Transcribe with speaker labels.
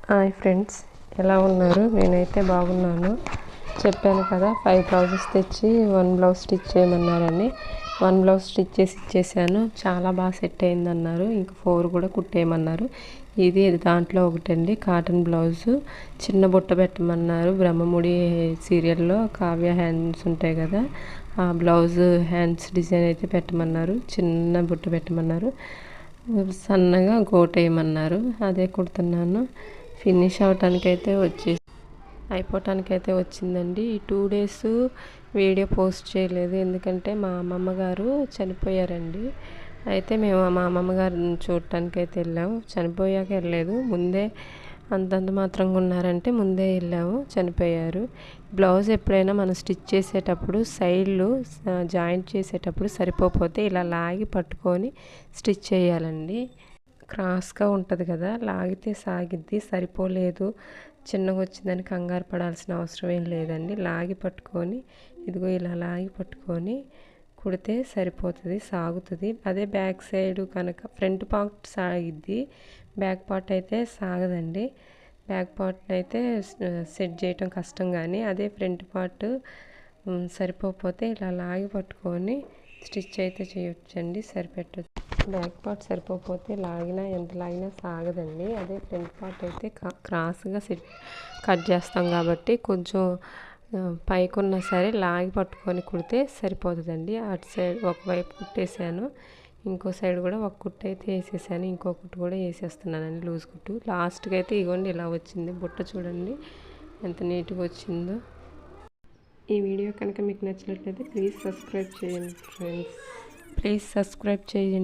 Speaker 1: Hi friends, ఎలా ఉన్నారు? నేనైతే బాగున్నాను. చెప్పాను కదా 5 బ్లౌజెస్ తెచ్చి 1 బ్లౌజ్ స్టిచ్ చేయమన్నారని. 1 బ్లౌజ్ స్టిచ్ చేసి ఇచ్చేసాను. చాలా బాగా సెట్ అయిందన్నారు. ఇంకా 4 కూడా కుట్టేయమన్నారు. ఇది దాంట్లో ఒకటండి, కాటన్ బ్లౌజు. చిన్న బుట్ట పెట్టమన్నారు. బ్రహ్మముడి సీరియల్లో కావ్య హ్యాండ్స్ ఉంటాయి కదా, ఆ బ్లౌజ్ హ్యాండ్స్ డిజైన్ అయితే పెట్టమన్నారు. చిన్న బుట్ట పెట్టమన్నారు. సన్నగా గోటేయమన్నారు. అదే కుడుతున్నాను. ఫినిష్ అవటానికైతే అయిపోవటానికైతే వచ్చిందండి. ఈ 2 డేస్ వీడియో పోస్ట్ చేయలేదు, ఎందుకంటే మా అమ్మమ్మ గారు చనిపోయారండి. అయితే మేము మా అమ్మమ్మ గారిని చూడటానికైతే వెళ్ళాము. చనిపోయాక వెళ్ళలేదు, ముందే అంతంత మాత్రంగా ఉన్నారంటే ముందే వెళ్ళాము. చనిపోయారు. బ్లౌజ్ ఎప్పుడైనా మనం స్టిచ్ చేసేటప్పుడు సైడ్లు జాయింట్ చేసేటప్పుడు సరిపోతే ఇలా లాగి పట్టుకొని స్టిచ్ చేయాలండి. క్రాస్గా ఉంటుంది కదా, లాగితే సాగిద్ది. సరిపోలేదు, చిన్నగా వచ్చిందని కంగారు పడాల్సిన అవసరం ఏం లేదండి. లాగి పట్టుకొని, ఇదిగో ఇలా లాగి పట్టుకొని కుడితే సరిపోతుంది, సాగుతుంది. అదే బ్యాక్ సైడ్ కనుక ఫ్రంట్ పార్ట్ సాగిద్ది, బ్యాక్ పార్ట్ అయితే సాగదండి. బ్యాక్ పార్ట్ అయితే సెట్ చేయటం కష్టం, కానీ అదే ఫ్రంట్ పార్ట్ సరిపోతే ఇలా లాగి పట్టుకొని స్టిచ్ అయితే చేయొచ్చండి, సరిపెట్టచ్చు. బ్యాక్ పార్ట్ సరిపోతే లాగినా ఎంత లాగినా సాగదండి. అదే ఫ్రంట్ పార్ట్ అయితే క్రాస్గా కట్ చేస్తాం కాబట్టి కొంచెం పైకి ఉన్నా సరే లాగి పట్టుకొని కుడితే సరిపోతుందండి. అటు సైడ్ ఒకవైపు కుట్టేసాను, ఇంకో సైడ్ కూడా ఒక కుట్టు అయితే వేసేసాను. ఇంకో కుట్టు కూడా వేసేస్తున్నానండి, లూజ్ కుట్టు. లాస్ట్కి అయితే ఇగోండి ఇలా వచ్చింది బుట్ట. చూడండి ఎంత నీట్గా వచ్చిందో. ఈ వీడియో కనుక మీకు నచ్చినట్లయితే ప్లీజ్ సబ్స్క్రైబ్ చేయండి ఫ్రెండ్స్. ప్లీజ్ సబ్స్క్రైబ్ చేయండి.